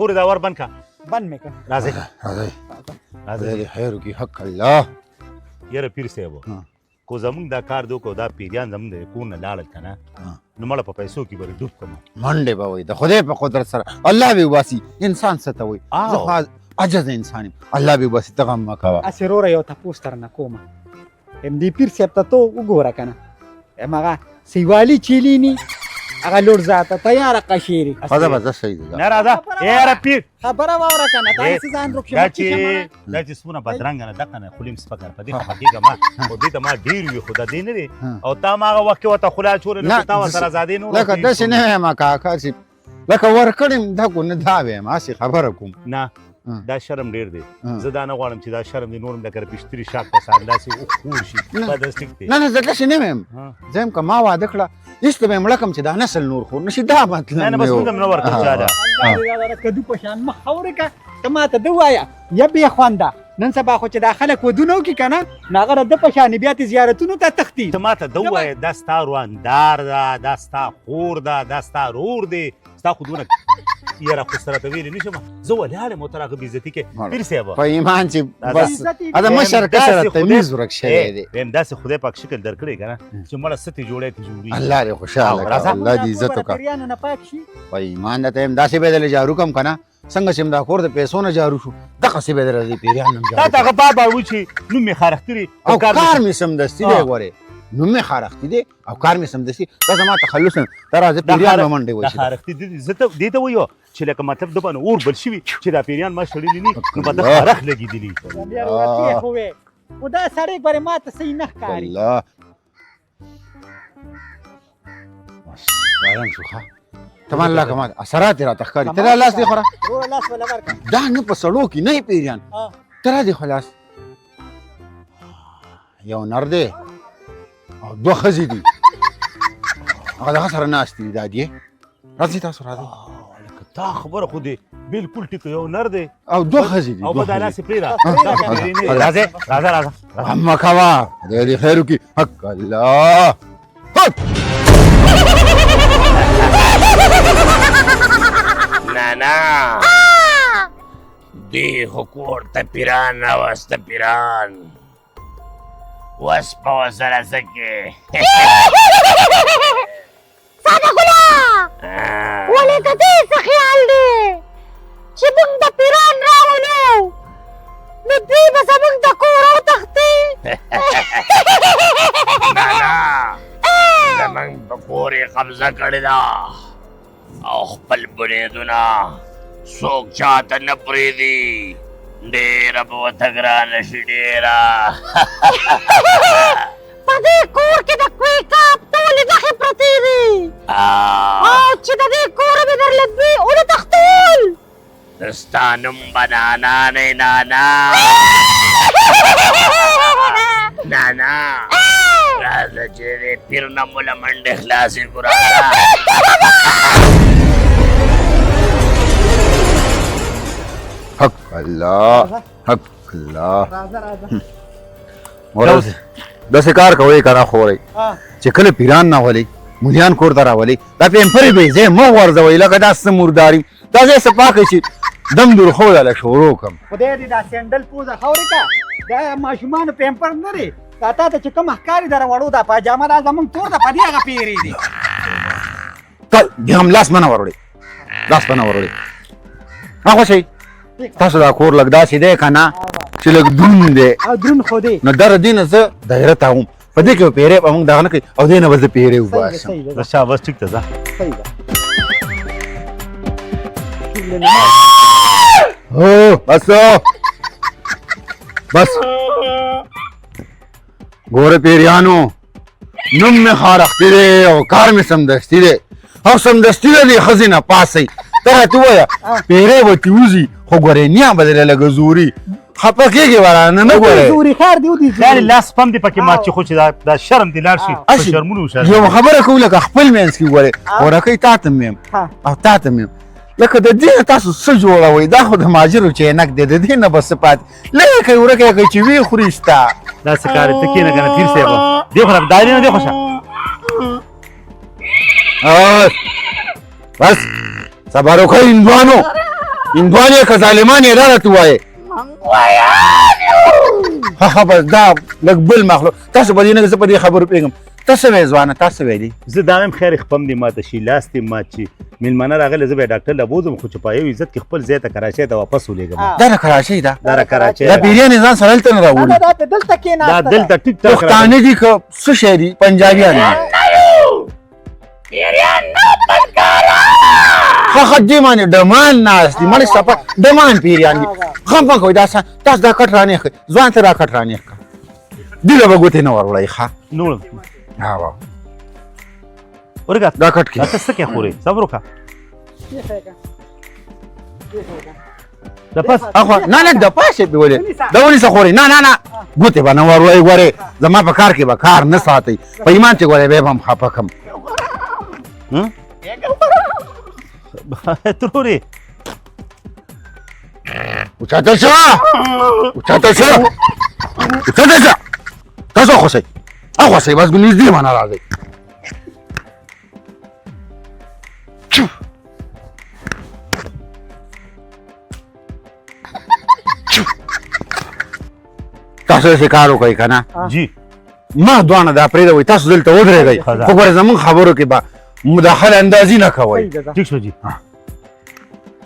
کور دا ور بند کا بند مې کړ. راځي خیر وکړي حق الله. یاره پیر صاحب کو زمونږ دا کار دو کو دا پیریان زمونږ د کور نه لاړل که نه نو مړه په پیسو کې به ډوب کړم. منډې به وایي د خدای په قدرت سره الله به وباسي. انسان څه ته وایي؟ زه خو عجز انسان یم. الله به وباسي ته غم مه کوه. هسې وروره یو تپوس درنه کومه همدې پیر صاحب ته تو وګوره که نه همغه سیوالي چیلیني هغه لور ذاته تیاره قشیري ښځه به زه صحیح ده. نه راځه یاره پیر خبره واوره که نه تا هسې ځان روک دا چې څومره بدرنګه نه دقه نه خولیم سپکر په دې خفه کېږه ما خو دې ته ما ډېر وي خو دا دې نه دی او تا ما هغه وخت کې ورته خوله اچولې نو تا ورسره ازادي نه لکه داسې نه یم کاکا چې لکه ورکړم دا کو نه دا ویم هسې خبره کوم. نه دا شرم ډېر دی زه دا نه غواړم چې دا شرم دی نور هم لکه بشتري شاک په سان داسې خور شي بدستیک دی. نه زه داسې نه یم. زه یم که ما واده کړه هېڅ ته به یې مړه کړم چې دا نسل نور خور نه شي دا مطلب نه بس موږ هم نه ورکړو چا ده کدو په شان مخ خاورې که ته ما ته ده ووایه یا بې خونده نن سبا خو چې دا خلک ودونه وکړي که نه نو هغه د ده په شانې بیا تې زیارتونو ته تښتي. ته ما ته ده ووایه دا ستا رواندار ده دا ستا خور ده دا ستا رور دی ستا خو دونه یاره خو سره ته ویلې نه شم زه ولاړم او ته راغه بېعزتي کې پیر صاحب په ایمان چې بس د مشر کسره تمیز ورک شوی دی. ویم داسې خدای پاک شکل درکړی که نه چې مړه څه تې جوړی ته جوړېږي. الله دې خوشحاله کړه الله دې عزت وکړه. پیریانو نه پاک شي په ایمان درته یم داسې به دله جارو کړم که نه څنګه چې دا کور د پیسو نه جارو شو دغسې به دله دې پیریان هم دا جارو ته هغه بار بار وایي چې نوم مې خارښتي او کار مې سمدستي دی ګورې نوم مې خارښتي دی او کار مې سمدستي دا زما تخلص نه ته راځه پیریان به منډې دا خارښتي دي زه ته دې ته وایو چې لکه مطلب د باندې اور بل شوي چې دا پیریان ما شړلي ني نو په ده خارښ لګېدلي. بیا ورته خو وې خو دا سړی ګورې ما ته صحیح نه ښکاري. الله بس وایم شو ښه ته ما الله که ما اثرات یې راته ښکاري. ته دا لاس دې خوره وروره لاس وله ورکړه دا نه په سړو کې نه پیریان ته را دې خو لاس یو نر دی او دوه ښځې دي هغه دغه سره ناست دي دا دی راځئ تاسو راځئ لکه تا خبره خو دی بلکل ټیک یو نر دی او دوه ښځې دي او په دا لاس یې پرېږده راځې راځه غم مه کوه خدای دې خیر وکړي حق الله نه دی خو کور ته پیران راوسته پیران وس په وسره څه کې صادقالله ولې که دې څه خیال دی چې موږ د پیران راولو نو دوی به زموږ د کور وتښتي. نه زموږ په کور یې قبضه کړې ده او خپل بنیادونه څوک چاته نه پرېږدي ډېره به ورته ګرانه شي ډېره. په دې کور کې د کویکاب ټولې نښې پرتې دي او چې د دې کوره مې درله دوی وتښتول ستا نوم به نانا نه نانا نانا راځه چې دې پیر نه مو له منډې خلاصې کړو راځه. حق الله حق الله راځه راځه داسې کار کوئ که نه خورئ چې کله پیران راولئ مولیان کور ته راولئ دا پیمپرې به یې ځای مه غورځوئ لکه دا څه مرداري دا ځای څه پاکئ چې دم درخو دله شروع کړم. خدای دې دا سینډل پوزه خاورې که دا ماشومانو پیمپر نه دی دا تا ته چې کوم ښکاري در وړو دا پاجامه دا زموږ تور ده په دې هغه پیرې دي. بیا هم لاس منه وروړئ لاس منه وروړئ هغه شئ تاسو دا کور لږ داسې دی که نه چې لږ دروند دی او دروند خو دی نو در دې نه زه دایره تاوم په دې کې به پیرې به موږ دغه نه کوي او دې نه به زه پیرې وباسم. شاباس ټیک ته ځه هو بس بس ګوره پیریانو نوم مې خارښتي دی او کار مې سمدستي دی او سمدستي د دې ښځې نه پاسئ ته راته ووایه پیرې به تې وځي خو ګورې نیا به درې لږه زوري خفه کېږي ورانه نه ګورې زوري خار دی ودي لاس پم دې پکې مات چې خو چې دا شرم دې لاړ شي په شرمونو وشرمېږي. یو خبره کوو لکه خپل منځ کې ګورې ورکۍ تا ته مې یم او تا ته مې یم لکه د دې نه تاسو څه جوړوئ دا خو د ماجرو چینک دی د دې نه به څه پاتې لږه کوي ورکه کوي چې وی خوري ستا داسې کار ته کښېنه که نه پیر صاحب دې خو راته دایرې نه دې خوښه بس صبر وکړئ هندوانو اندوانې که ظالمان یې راته ووایې ها بس دا لږ بل مخلوق تاسو به دې نه زه په دې خبرو پوهېږم ته څه وایې ځوانه تا څه ویلي زه دا وایم خیر خپم دې ماته شي لاس دې مات شي میلمانه راغلی زه به یې ډاکټر له بوځم خو چې په یو عزت کې خپل ځای ته کراچۍ ته واپس ولېږم دا د کراچۍ ده دا را کراچۍ دا پیریان یې ځان سره هلته نه راوړي دا دلته کېناسته دا ده. دلته ټیک ټاک پښتانه دي که څه شی دي پنجابیان دي ښه دې باندې ډمان ناست دي مړې سپه ډمان پیریان دي خم مه کوئ دا تاسو دا کټ رانیخ کړئ ځوان ته را کټ رانیخ کړه دې له به ګوتې نه ور وړئ ښه نوړم دا ورګه کټ کې دا ته څه کې خورې صبر وکړه د پس اخوا نه نه د پاسې به ولې د ونیسه خورې نه نه نه ګوتې به نه ور وړئ ګورې زما په کار کې به کار نه ساتئ په ایمان چې ګورې بیا به هم خفه کړم ترورې اوچاته شه اوچاته شه اوچاته شه تاسو خوسئ اخوسئ بس نږدې مانه راځئ تاسو داسې کار وکئ که نه جی ما دوانه دا پرېږدوئ تاسو دلته ودرېږئ ښه ده. خو ګورې زموږ خبرو کې به مداخله اندازي نه کوئ ټیک شو جی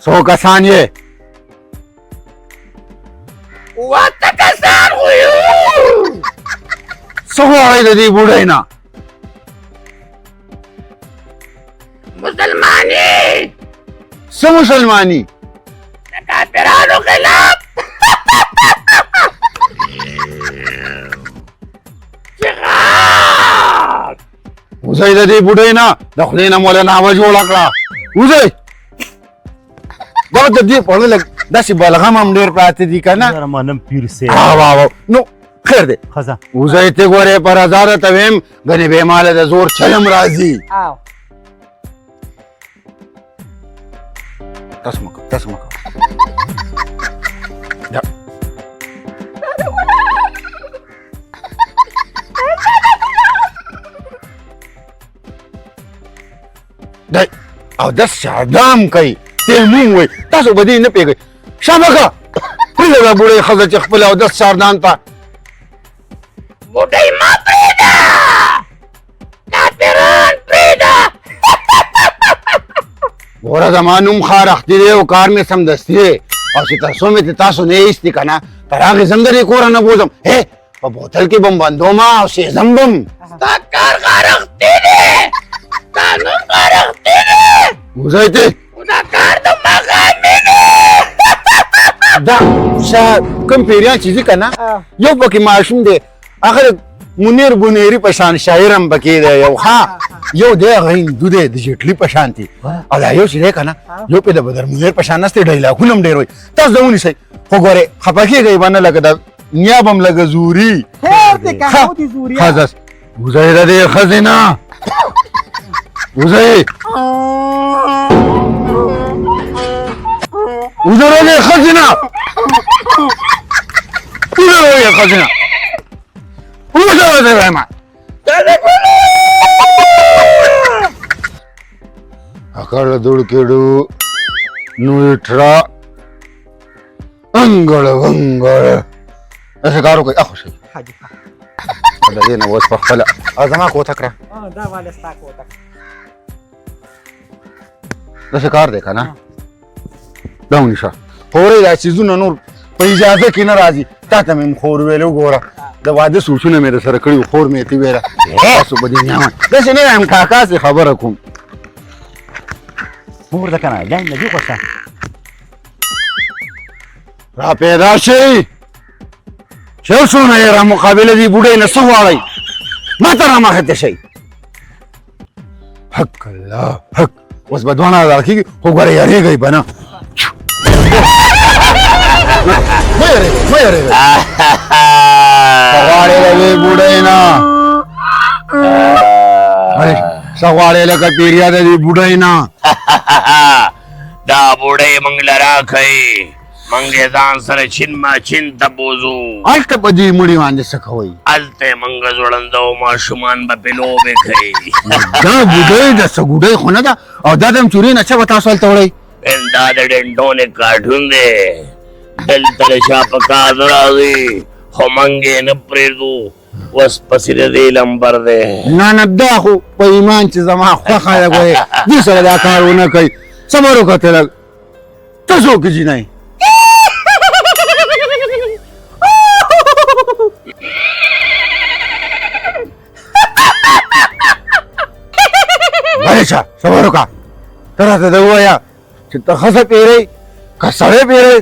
څو کسان یې څه غواړئ د دې بوډۍ نه مسلمانی څه مسلماني کافرانو خلاف جهاد وځئ د دې بوډۍ نه د خدای نه مولا نامه جوړه کړه وځئ دا د دې په لږ داسې بلغم هم ډېر پراته دي که نه یاره ما نن پیر سي نو خیر دی ښځه وځئ ته ګورې پر هزار ته ویم ګنې بې ماله د زور چلم راځي تاسو مه کوئ تاسو مه کوئ دی او داس شادام کوي تیمون وایي تاسو به دې نه پوهېږئ شابکه پرېږده دا بوډۍ ښځه چې خپل اودس چاردان ته بوډۍ ما پرېږده کافران پرېږده ګوره زما نوم خارښتي دی او کار مې سمدستي دی او چې تر څو مې د تاسو نه ایستي که نه تر هغې زه هم د دې کوره نه بوځم په بوتل کې به م بندوم او سېزم به م ستا کار غارښتي دی ستا نوم غارښتي دی وځئ ته خو دا کار د ماښامي دی دا کوم پیریان چې ځي که نه یو پکې ماشوم دی هغه منیر بنیري په شان شاعر هم پکې دی یو ښه یو دی هغه هندو دی د جیټلي په شانتي او دا یو چې دی که نه یو پې د بدر منیر په شان نستی ډایلاګونه هم ډېر وایي تاسو د ونیسئ خو ګورې خفه کېږئ به نه لکه د نیاب هم لکه زوري خیر دی که هو دي زوریا ښځه وځئ د دې ښځې نه وځئ وځئ د دې ښځې نه وځئ د دې ښځې نه وځئ د دې وایم ಅಕಳ ದುಡುಕಿಡು ನುಯಿಟ್ರ ಅಂಗಳ ವಂಗಳ اشه کارو کوي اخو شي حاجی دا دې نه اوس په خپله زما کوته کړه دا والا ستا کوته داسې کار دی که نه دا ونیسه خورې دا څیزونه نور په اجازه کې نه راځي تا ته مې خور ویلې وګوره د واده سوچونه مې در سره کړي وو خور مې یې ویله تاسو به دې نیامه داسې نه یم کاکا سې خبره کوم مور ده که نه جنګ نه دي خوښه را پیدا شئ چې یو څونه یې را مقابله دې بوډۍ نه څه غواړئ ما ته را مخته شئ حق الله حق اوس به دواړه راځل کېږي خو ګوره یارېږئ به نه مه یارېږئ مه یارېږئ څه غواړې له دې بوډۍ نه څه غواړې لکه پیریا د دې بوډۍ نه دا بوډۍ موږ له راښئ موږ یې ځان سره چین ما چین ته بوځو هلته په دې مړي باندې څه کوئ هلته یې موږ ځوړنده او ماشومان به پې لوبې کوي دا بوډۍ ده څه ګوډۍ خو نه ده او دا د هم چورې نه چا به تاسو هلته وړئ دا د ډنډونې کارټون دی دلته د شا په کار نه راځي خو موږ یې نه پرېږدو اوس پسې د دې لمبر دی نه نه دا خو په ایمان چې زما خوښه ده ګورې دې سره دا کار ونه کوي صبر وکړه ته لږ ته څوک یې جینۍ بهرچه صبر وکړه ته راته دا ووایه چې ته ښځه پېرې که سړی پېرې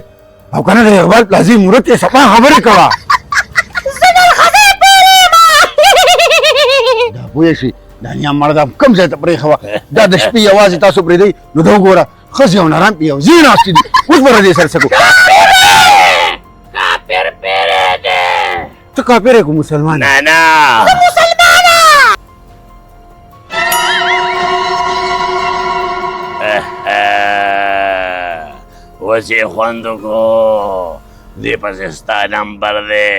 او که نه د اقبال پلازي مورت یې صفا خبرې کوه دا پوه شي دا نیا مړه دا کوم ځای ته پرېښوه دا د شپې یوازې تاسو پرېږدئ نو دا وګوره ښځې او نران پې یو ځای ناستې دي اوس به دې سره څه کوو کافر پیری دی ته کافر یې که مسلمان نه نه اوس یې خوند وکړو دې پسې ستا نمبر دی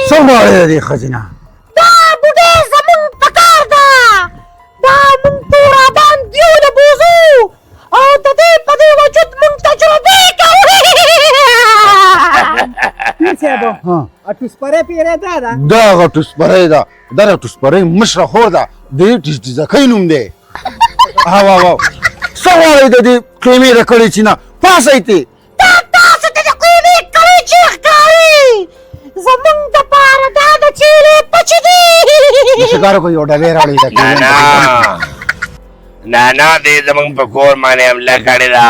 څه غواړې د دې ښځې نه دا بوډۍ زمونږ په کار ده دا مونږ تورابان دیونه بوزو او د دې په دې وجود مونږ تجربې کوو پیر صاحب ها اټوسپرې پیرې دا ده دا هغه ټوسپرۍ ده دا د ټوسپرۍ مشره خور ده د دې ټیزکۍ نوم دی هوا څه غواړئ د دې قیمې د کړې چې نه پاسئ تې دا تاسو ته د قیمې کړی چې ښکاري زمونږ دپاره دا د چیلې پچې دي داسې کار وکړئ یو ډبې راوړئ د نه قیمې نه نه دې زموږ په کور باندې حمله کړې ده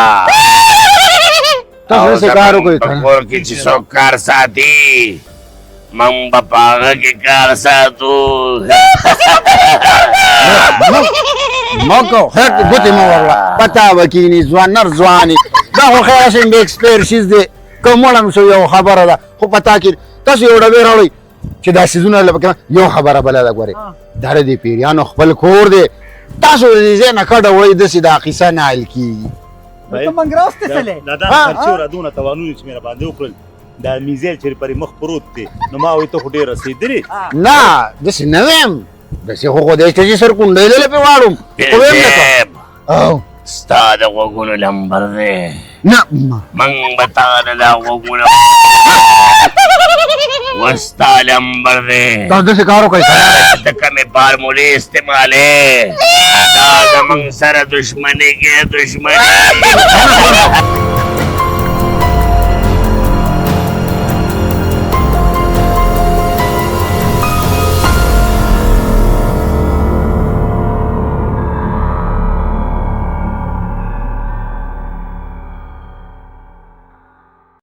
تاسو داسې کار وکړئ په کور کې چې څوک کار ساتي موږ به په هغه کې کار ساتو مکو خیر ګوتې مه ورله پتا به کښېني ځوانر ځوانې دا خو خیر شي بې ایکسپیر شیز دی که مړم شو یو خبره ده خو پتا کې تاسو یو ډبې راوړئ چې دا سیزونه لکه یو خبره بله ده ګورې دا د دې پیریانو خپل کور دی تاسو د دې ځای نه کډه وړئ داسې دا قیصه نه حل کېږي ته منګراوسته سلې دا خرچې را دونه توانونه چې مې را باندې وکړل دا میزیل چې پرې مخ پروت دی نو ما وایي ته خو ډېر رسېدلې نه داسې نه ویم داسې خو خدای شته چې سر کونډۍ دله پې واړم خو ویم نه که او ستا د غوږونو لمبر دی نه موږ به تا د دا غوږونه وستا لمبر دی تاسو داسې کار وکړئ که د کومې فارمولې استعمالې دا زموږ سره دښمني کې دښمني